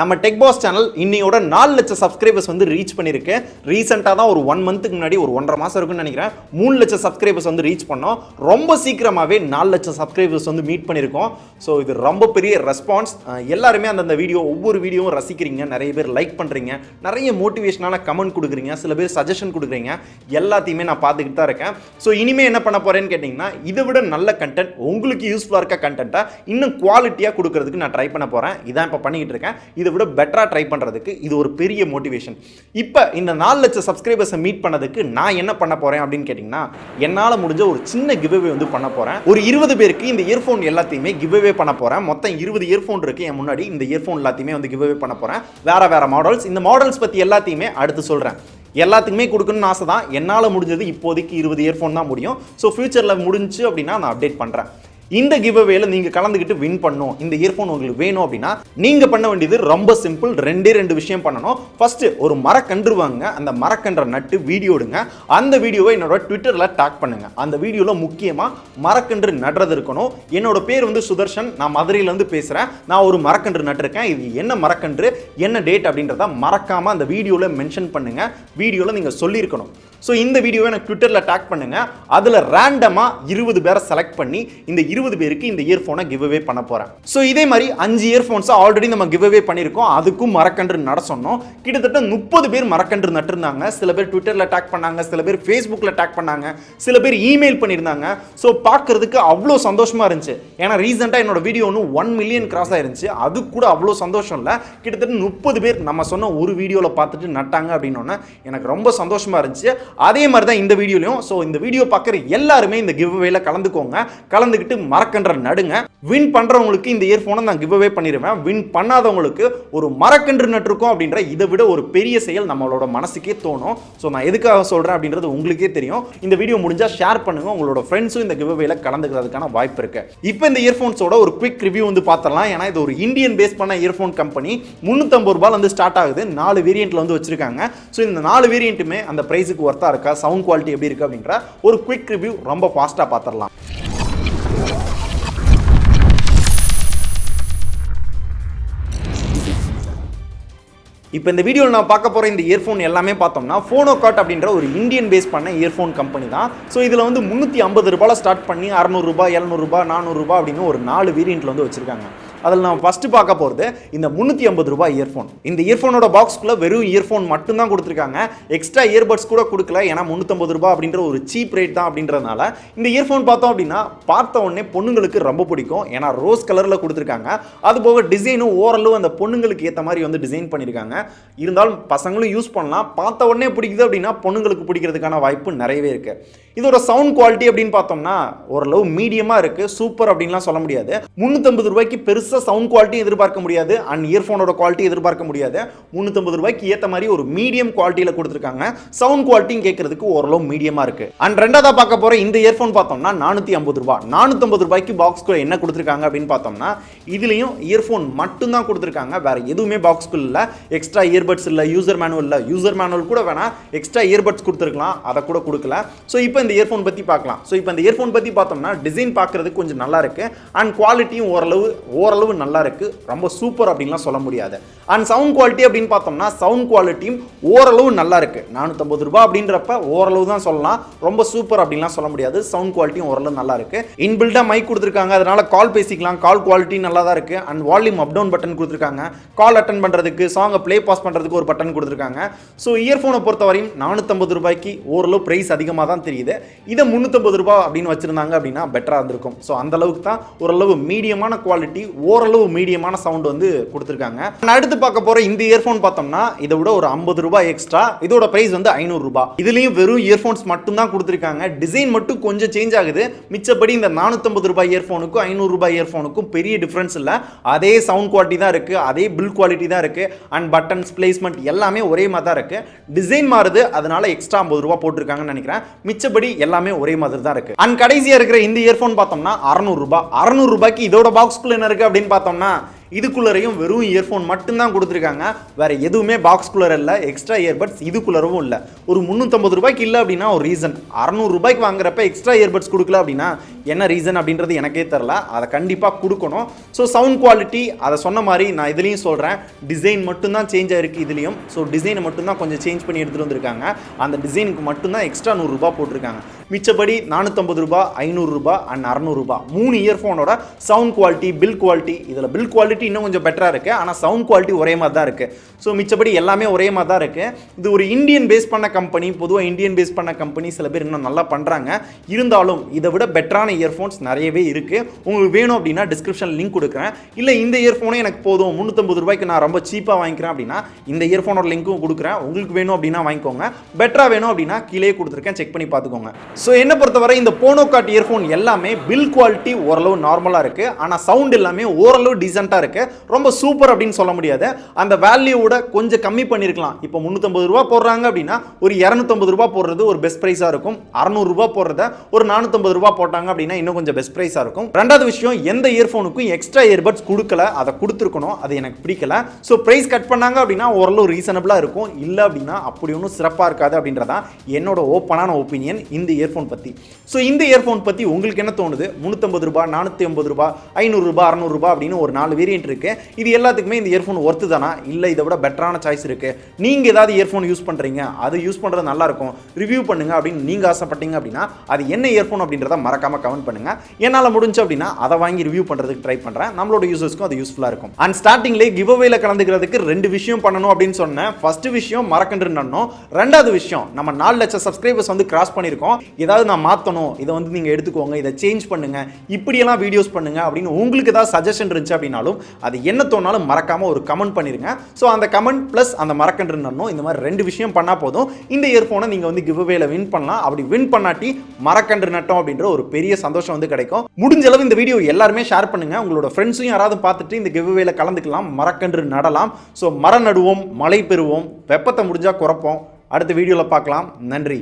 நம்ம tech pass channel இன்னையோட 4 லட்சம் சப்ஸ்கிரைபர்ஸ் வந்து ரீச் பண்ணிருக்கு. ரீசெண்டா தான் ஒரு 1 மந்த்துக்கு முன்னாடி ஒரு 1.5 மாசம் இருக்குன்னு நினைக்கிறேன் 3 லட்சம் சப்ஸ்கிரைபர்ஸ் வந்து ரீச் பண்ணோம். ரொம்ப சீக்கிரமாவே 4 லட்சம் சப்ஸ்கிரைபர்ஸ் வந்து மீட் பண்ணிருக்கோம். ஸோ இது ரொம்ப பெரிய ரெஸ்பான்ஸ். எல்லாருமே அந்த வீடியோ ஒவ்வொரு வீடியோவும் ரசிக்கிறீங்க, நிறைய பேர் லைக் பண்றீங்க, நிறைய மோட்டிவேஷனான கமெண்ட் கொடுக்குறீங்க, சில பேர் சஜஷன் கொடுக்குறீங்க. எல்லாத்தையுமே நான் பார்த்துக்கிட்டு தான் இருக்கேன். ஸோ இனிமே என்ன பண்ண போறேன்னு கேட்டீங்கன்னா, இதை விட நல்ல கண்டென்ட், உங்களுக்கு யூஸ்ஃபுல்லா இருக்க கண்டென்ட்டை இன்னும் குவாலிட்டியா கொடுக்கறதுக்கு நான் ட்ரை பண்ண போறேன். இதான் இப்போ பண்ணிக்கிட்டு இருக்கேன். இதை விட பெட்டரா ட்ரை பண்றதுக்கு இது ஒரு பெரிய மோட்டிவேஷன். இப்போ இந்த 4 லட்சம் சப்ஸ்கிரைபர்ஸை மீட் பண்ணதுக்கு நான் என்ன பண்ண போறேன் அப்படின்னு கேட்டீங்கன்னா, என்னால் முடிஞ்ச ஒரு சின்ன கிவ்அவே வந்து பண்ண போறேன். ஒரு 20 பேருக்கு இந்த இயர்ஃபோன் எல்லாத்தையுமே கிவ்அவே பண்ண போறேன். மொத்தம் 20 இயர்ஃபோன் இருக்கு என் முன்னாடி. இந்த இயர்ஃபோன் எல்லாத்தையுமே வந்து கிவ்அவே பண்ண போறேன். வேற மாடல்ஸ். இந்த மாடல்ஸ் பத்தி எல்லாத்தையுமே அடுத்து சொல்றேன். எல்லாத்துக்குமே கொடுக்கணும்னு ஆசை தான். என்னால் முடிஞ்சது இப்போதைக்கு 20 இயர்ஃபோன் தான் முடியும். ஸோ ஃபியூச்சரில் முடிஞ்சு அப்படின்னா நான் அப்டேட் பண்ணுறேன். இந்த கிவ்அவேல நீங்க கலந்துக்கிட்டு வின் பண்ணணும், இந்த இயர்ஃபோன் உங்களுக்கு வேணும் அப்படின்னா நீங்க பண்ண வேண்டியது ரொம்ப சிம்பிள். 2 விஷயம் பண்ணணும். ஃபர்ஸ்ட், ஒரு மரக்கன்று வாங்க. அந்த மரக்கன்றை நட்டு வீடியோ எடுங்க. அந்த வீடியோவை என்னோட ட்விட்டர்ல டாக் பண்ணுங்க. அந்த வீடியோல முக்கியமா மரக்கன்று நடுறது இருக்கணும். என்னோட பேர் வந்து சுதர்ஷன், நான் மதுரையில இருந்து பேசுறேன். நான் ஒரு மரக்கன்று நட்டிருக்கேன். இது என்ன மரக்கன்று, என்ன டேட் அப்படின்றத மறக்காம அந்த வீடியோல மென்ஷன் பண்ணுங்க. வீடியோல நீங்க சொல்லியிருக்கணும். ஸோ இந்த வீடியோவை எனக்கு ட்விட்டரில் டேக் பண்ணுங்க. அதில் ரேண்டமாக 20 பேரை செலக்ட் பண்ணி இந்த 20 பேருக்கு இந்த இயர்ஃபோனை கிவ்அவே பண்ண போகிறேன். ஸோ இதே மாதிரி 5 இயர்ஃபோன்ஸை ஆல்ரெடி நம்ம கிவ்அவே பண்ணியிருக்கோம். அதுக்கும் மரக்கன்று நட சொன்னோம். கிட்டத்தட்ட 30 பேர் மரக்கன்று நட்டிருந்தாங்க. சில பேர் ட்விட்டரில் டேக் பண்ணாங்க, சில பேர் ஃபேஸ்புக்கில் டேக் பண்ணாங்க, சில பேர் இமெயில் பண்ணியிருந்தாங்க. ஸோ பார்க்கறதுக்கு அவ்வளோ சந்தோஷமாக இருந்துச்சு. ஏன்னா ரீசெண்டாக என்னோட வீடியோ ஒன்று 1 மில்லியன் கிராஸ் ஆயிருந்துச்சு. அது கூட அவ்வளோ சந்தோஷம் இல்லை. கிட்டத்தட்ட 30 பேர் நம்ம சொன்ன ஒரு வீடியோவில் பார்த்துட்டு நட்டாங்க அப்படின்னோடனே எனக்கு ரொம்ப சந்தோஷமாக இருந்துச்சு. அதே மாதிரி தான் இந்த வீடியோலையும். ஸோ இந்த வீடியோ பார்க்குற எல்லாருமே இந்த கிவ்அவேல கலந்துக்கோங்க. கலந்துக்கிட்டு மரக்கன்றை நடுங்க. வின் பண்ணுறவங்களுக்கு இந்த இயர்ஃபோனை நான் கிவ்அவே பண்ணிடுவேன். வின் பண்ணாதவங்களுக்கு ஒரு மரக்கன்று நட்டிருக்கோம் அப்படின்ற இதை விட ஒரு பெரிய செயல் நம்மளோட மனசுக்கே தோணும். ஸோ நான் எதுக்காக சொல்கிறேன் அப்படின்றது உங்களுக்கே தெரியும். இந்த வீடியோ முடிஞ்சால் ஷேர் பண்ணுங்க. உங்களோட ஃப்ரெண்ட்ஸும் இந்த கிவ்அவேல கலந்துக்கிறதுக்கான வாய்ப்பு இருக்கு. இப்போ இந்த இயர்ஃபோன்ஸோட ஒரு குவிக் ரிவ்யூ வந்து பார்த்துடலாம். ஏன்னா இது ஒரு இந்தியன் பேஸ் பண்ண இயர்ஃபோன் கம்பெனி. 350 ரூபாய் வந்து ஸ்டார்ட் ஆகுது. 4 வேரியன்ட்ல வந்து வச்சிருக்காங்க. ஸோ இந்த 4 வேரியன்ட்டுமே அந்த பிரைஸுக்கு ஒர்த்தா இருக்கா, சவுண்ட் குவாலிட்டி எப்படி இருக்கு அப்படின்ற ஒரு குவிக் ரிவ்யூ ரொம்ப ஃபாஸ்டா பார்த்துடலாம். இப்போ இந்த வீடியோவில் நான் பார்க்க போகிற இந்த இயர்ஃபோன் எல்லாமே பார்த்தோம்னா Phonokart அப்படின்ற ஒரு இந்தியன் பேஸ் பண்ண இயர்ஃபோன் கம்பெனி தான். ஸோ இதில் வந்து 350 ரூபாயில் ஸ்டார்ட் பண்ணி 600 ரூபாய், 700 ரூபாய், 400 ரூபாய் அப்படின்னு ஒரு 4 வேரியண்ட்டில் வந்து வச்சிருக்காங்க. அதில் நான் ஃபஸ்ட்டு பார்க்க போகிறது இந்த 350 ரூபாய் இயர்ஃபோன். இந்த இயர்ஃபோனோட பாக்ஸ்க்குள்ளே வெறும் இயர்ஃபோன் மட்டும்தான் கொடுத்துருக்காங்க. எக்ஸ்ட்ரா இயர்பட்ஸ் கூட கொடுக்கல. ஏன்னா 350 ரூபாய் அப்படின்ற ஒரு சீப் ரேட் தான் அப்படின்றதுனால இந்த இயர்ஃபோன் பார்த்தோம் அப்படின்னா பார்த்த உடனே பொண்ணுங்களுக்கு ரொம்ப பிடிக்கும். ஏன்னா ரோஸ் கலரில் கொடுத்துருக்காங்க. அது போக டிசைனும் ஓரளவு அந்த பொண்ணுங்களுக்கு ஏற்ற மாதிரி வந்து டிசைன் பண்ணியிருக்காங்க. இருந்தாலும் பசங்களும் யூஸ் பண்ணலாம். பார்த்த உடனே பிடிக்குது அப்படின்னா பொண்ணுங்களுக்கு பிடிக்கிறதுக்கான வாய்ப்பு நிறையவே இருக்கு. இதோட சவுண்ட் குவாலிட்டி அப்படின்னு பார்த்தோம்னா ஓரளவு மீடியமாக இருக்கு. சூப்பர் அப்படின்லாம் சொல்ல முடியாது. 350 ரூபாய்க்கு பெருசாக சவுண்ட் குவாலிட்டி எதிர்பார்க்க முடியாது. அண்ட் இயர்ஃபோனோட குவாலிட்டி எதிர்பார்க்க முடியாது. 350 ரூபாய்க்கு ஏற்ற மாதிரி ஒரு மீடியம் குவாலிட்டியில் கொடுத்துருக்காங்க. சவுண்ட் குவாலிட்டியும் கேட்கறதுக்கு ஓரளவு மீடியமாக இருக்கு. அண்ட் ரெண்டாவதா பார்க்க போற இந்த இயர்ஃபோன் பார்த்தோம்னா 450 ரூபாய். 450 ரூபாய்க்கு பாக்ஸ்குள்ள என்ன கொடுத்துருக்காங்க அப்படின்னு பார்த்தோம்னா இதுலயும் இயர்ஃபோன் மட்டும் தான் கொடுத்துருக்காங்க. வேற எதுவுமே பாக்ஸ்குள்ள இல்லை. எக்ஸ்ட்ரா இயர்பட்ஸ் இல்லை, யூசர் மேனுவல் இல்லை. யூசர் மேனுவல் கூட வேணா, எக்ஸ்ட்ரா இயர்பட்ஸ் கொடுத்துருக்கலாம், அதை கூட கொடுக்கல. ஸோ இப்போ இந்த இயர்ஃபோன் பற்றி பார்க்கலாம். ஸோ இப்போ இந்த இயர்ஃபோன் பற்றி பார்த்தோம்னா டிசைன் பார்க்கறதுக்கு கொஞ்சம் நல்லா இருக்கு. அண்ட் குவாலிட்டியும் ஓரளவு நல்லா இருக்கு. ரொம்ப சூப்பர் அப்படின்லாம் சொல்ல முடியாது. அண்ட் சவுண்ட் குவாலிட்டி அப்படின்னு பார்த்தோம்னா சவுண்ட் குவாலிட்டியும் ஓரளவு நல்லா இருக்கு. 450 ரூபாய் அப்படின்றப்ப ஓரளவு தான் சொல்லலாம். ரொம்ப சூப்பர் அப்படின்லாம் சொல்ல முடியாது. சவுண்ட் குவாலிட்டியும் ஓரளவு நல்லா இருக்கு. இன்பில்டா மைக் கொடுத்துருக்காங்க. அதனால கால் பேசிக்கலாம். கால் குவாலிட்டி நல்லா தான் இருக்கு. And volume up down button கொடுத்துருக்காங்க. கால் அட்டன் பண்றதுக்கு, சாங்கை ப்ளே பாஸ் பண்றதுக்கு ஒரு பட்டன் கொடுத்துருக்காங்க. ஸோ இயர்ஃபோனை பொறுத்தவரையும் 450 ரூபாய்க்கு ஓரளவு பிரைஸ் அதிகமாக தான் தெரியுது. இதை 350 ரூபாய் அப்படின்னு வச்சிருந்தாங்க அப்படின்னா பெட்டரா இருந்திருக்கும். ஸோ அந்த அளவுக்கு தான் ஓரளவு மீடியமான குவாலிட்டி, ஓரளவு மீடியமான சவுண்ட் வந்து கொடுத்துருக்காங்க. அடுத்து பார்க்க போற இந்த இயர்ஃபோன் பார்த்தோம்னா இதை விட ஒரு 50 ரூபாய் எக்ஸ்ட்ரா. இதோட பிரைஸ் வந்து 500 ரூபாய். இதுலயும் வெறும் இயர்ஃபோன்ஸ் மட்டும் தான் கொடுத்துருக்காங்க. டிசைன் மட்டும் கொஞ்சம் சேஞ்ச் ஆகுது. மிச்சப்படி இந்த 450 ரூபாய் இயர்ஃபோனுக்கும் 500 ரூபாய் இயர்ஃபோனுக்கும் பெரிய டிஃபரன்ஸ் இல்லை. அதே சவுண்ட் குவாலிட்டி தான் இருக்கு, அதே பில்ட் குவாலிட்டி தான் இருக்கு. அண்ட் பட்டன்ஸ், பிளேஸ்மெண்ட் எல்லாமே ஒரே மாதிரி தான் இருக்கு. டிசைன் மாறுது, அதனால எக்ஸ்ட்ரா 50 ரூபாய் போட்டிருக்காங்கன்னு நினைக்கிறேன். மிச்சப்படி எல்லாமே ஒரே மாதிரி தான் இருக்கு. அண்ட் கடைசியா இருக்கிற இந்த இயர்ஃபோன் பார்த்தோம்னா 600 ரூபாய். 600 ரூபாய்க்கு இதோட பாக்ஸ்க்குள்ள என்ன இருக்கு அப்படின்னு பார்த்தோம்னா இதுக்குள்ளரையும் வெறும் இயர்ஃபோன் மட்டும்தான் கொடுத்துருக்காங்க, வேற எதுவுமே பாக்ஸ் குள்ளர் இல்லை, எக்ஸ்ட்ரா இயர்பட்ஸ் இதுக்குள்ளரவும் இல்லை. ஒரு 350 ரூபாய்க்கு இல்லை அப்படின்னா ஒரு ரீசன், 600 ரூபாய்க்கு வாங்குறப்ப எக்ஸ்ட்ரா இயர்பட்ஸ் கொடுக்கல அப்படின்னா என்ன ரீசன் அப்படின்றது எனக்கே தெரில. அதை கண்டிப்பாக கொடுக்கணும். ஸோ சவுண்ட் குவாலிட்டி அதை சொன்ன மாதிரி நான் இதுலேயும் சொல்கிறேன், டிசைன் மட்டும்தான் சேஞ்ச் ஆகிருக்கு இதுலேயும். ஸோ டிசைனை மட்டும்தான் கொஞ்சம் சேஞ்ச் பண்ணி எடுத்துகிட்டு வந்திருக்காங்க. அந்த டிசைனுக்கு மட்டும்தான் எக்ஸ்ட்ரா 100 ரூபா போட்டிருக்காங்க. மிச்சப்படி 450 ரூபா, 500 ரூபா அண்ட் 600 ரூபா 3 இயர்ஃபோனோட சவுண்ட் குவாலிட்டி, பில் குவாலிட்டி, இதில் பில் குவாலிட்டி இன்னும் கொஞ்சம் பெட்டராக இருக்குது, ஆனால் சவுண்ட் குவாலிட்டி ஒரே மாதிரி தான் இருக்குது. ஸோ மிச்சப்படி எல்லாமே ஒரே மாதிரி தான் இருக்குது. இது ஒரு இந்தியன் பேஸ் பண்ண கம்பெனி, பொதுவாக இந்தியன் பேஸ் பண்ண கம்பெனி சில பேர் இன்னும் நல்லா பண்ணுறாங்க. இருந்தாலும் இதை விட பெட்டரான இயர்ஃபோன்ஸ் நிறையவே இருக்குது. உங்களுக்கு வேணும் அப்படின்னா டிஸ்கிரிப்ஷன் லிங்க் கொடுக்குறேன். இல்லை இந்த இயர்ஃபோனே எனக்கு போதும், 350 ரூபாய்க்கு நான் ரொம்ப சீப்பாக வாங்கிக்கிறேன் அப்படின்னா இந்த இயர்ஃபோனோட லிங்க்கும் கொடுக்குறேன். உங்களுக்கு வேணும் அப்படின்னா வாங்கிக்கோங்க. பெட்டராக வேணும் அப்படின்னா கீழே கொடுத்துருக்கேன், செக் பண்ணி பார்த்துக்கோங்க. ஸோ என்ன பொறுத்தவரை இந்த போனோகார்ட் இயர்ஃபோன் எல்லாமே பில் குவாலிட்டி ஓரளவு நார்மலாக இருக்குது, ஆனால் சவுண்ட் எல்லாமே ஓரளவு டீசெண்டாக இருக்குது. ரொம்ப சூப்பர் அப்படின்னு சொல்ல முடியாது. அந்த வேல்யூவோட கொஞ்சம் கம்மி பண்ணியிருக்கலாம். இப்போ 350 ரூபா போடுறாங்க அப்படின்னா ஒரு 250 ரூபா போடுறது ஒரு பெஸ்ட் ப்ரைஸாக இருக்கும். 600 ரூபா போடுறத ஒரு 450 ரூபா போட்டாங்க அப்படின்னா இன்னும் கொஞ்சம் பெஸ்ட் ப்ரைஸாக இருக்கும். ரெண்டாவது விஷயம், எந்த இயர்ஃபோனுக்கும் எக்ஸ்ட்ரா இயர்பட்ஸ் கொடுக்கல, அதை கொடுத்துருக்கணும், அது எனக்கு பிடிக்கல. ஸோ ப்ரைஸ் கட் பண்ணாங்க அப்படின்னா ஓரளவு ரீசனபிளாக இருக்கும், இல்லை அப்படின்னா அப்படி ஒன்றும் சிறப்பாக இருக்காது அப்படின்றதான் என்னோட ஓப்பனான ஒப்பீனியன் இந்த இயர்ஃபோன் பற்றி. ஸோ இந்த இயர்ஃபோன் பற்றி உங்களுக்கு என்ன தோணுது? 350 ரூபா, 450 ரூபா, 500 ரூபா, 600 ரூபா அப்படின்னு ஒரு 4 வேரியன்ட் இருக்கு. இது எல்லாத்துக்குமே இந்த இயர்ஃபோன் ஒர்த்து தானா, இல்லை இதை விட பெட்டரான சாய்ஸ் இருக்கு? நீங்கள் ஏதாவது இயர்ஃபோன் யூஸ் பண்ணுறீங்க, அது யூஸ் பண்ணுறது நல்லா இருக்கும், ரிவ்யூ பண்ணுங்க அப்படின்னு நீங்கள் ஆசைப்பட்டீங்க அப்படின்னா அது என்ன இயர்ஃபோன் அப்படின்றத மறக்காம கமெண்ட் பண்ணுங்க. என்னால் முடிஞ்சு அப்படின்னா அதை வாங்கி ரிவ்யூ பண்ணுறதுக்கு ட்ரை பண்ணுறேன். நம்மளோட யூசர்ஸ்க்கும் அது யூஸ்ஃபுல்லாக இருக்கும். அண்ட் ஸ்டார்டிங்லேயே கிவ் அவேல கலந்துக்கிறதுக்கு 2 விஷயம் பண்ணணும் அப்படின்னு சொன்னேன். ஃபர்ஸ்ட் விஷயம் மறக்கன்று நன்னோம். ரெண்டாவது விஷயம், நம்ம 4 லட்சம் சப்ஸ்கிரைபர்ஸ் வந்து கிராஸ் பண்ணியிருக்கோம். ஏதாவது நான் மாற்றணும், இதை வந்து நீங்கள் எடுத்துக்கோங்க, இதை சேஞ்ச் பண்ணுங்க, இப்படியெல்லாம் வீடியோஸ் பண்ணுங்க அப்படின்னு உங்களுக்கு ஏதாவது சஜஷன் இருந்துச்சு அப்படின்னாலும் அது என்ன தோணாலும் மறக்காம ஒரு கமெண்ட் பண்ணிருங்க. ஸோ அந்த கமெண்ட் பிளஸ் அந்த மறக்கன்று நன்னோம், இந்த மாதிரி 2 விஷயம் பண்ணால் போதும். இந்த இயர்ஃபோனை நீங்கள் வந்து கிவ் அவேல வின் பண்ணலாம். அப்படி வின் பண்ணாட்டி மறக்கன்று நட்டோம் அப்படின்ற ஒரு பெரிய சந்தோஷம் வந்து கிடைக்கும். முடிஞ்ச அளவு இந்த வீடியோ எல்லாருமே ஷேர் பண்ணுங்க. உங்களோட ஃப்ரெண்ட்ஸையும் யாராவது பார்த்துட்டு இந்த கிவ் அவேல கலந்துக்கலாம், மரக்கன்று நடலாம். ஸோ மரம் நடுவோம், மழை பெறுவோம், வெப்பத்தை முடிஞ்சா குறைப்போம். அடுத்த வீடியோவில் பார்க்கலாம். நன்றி.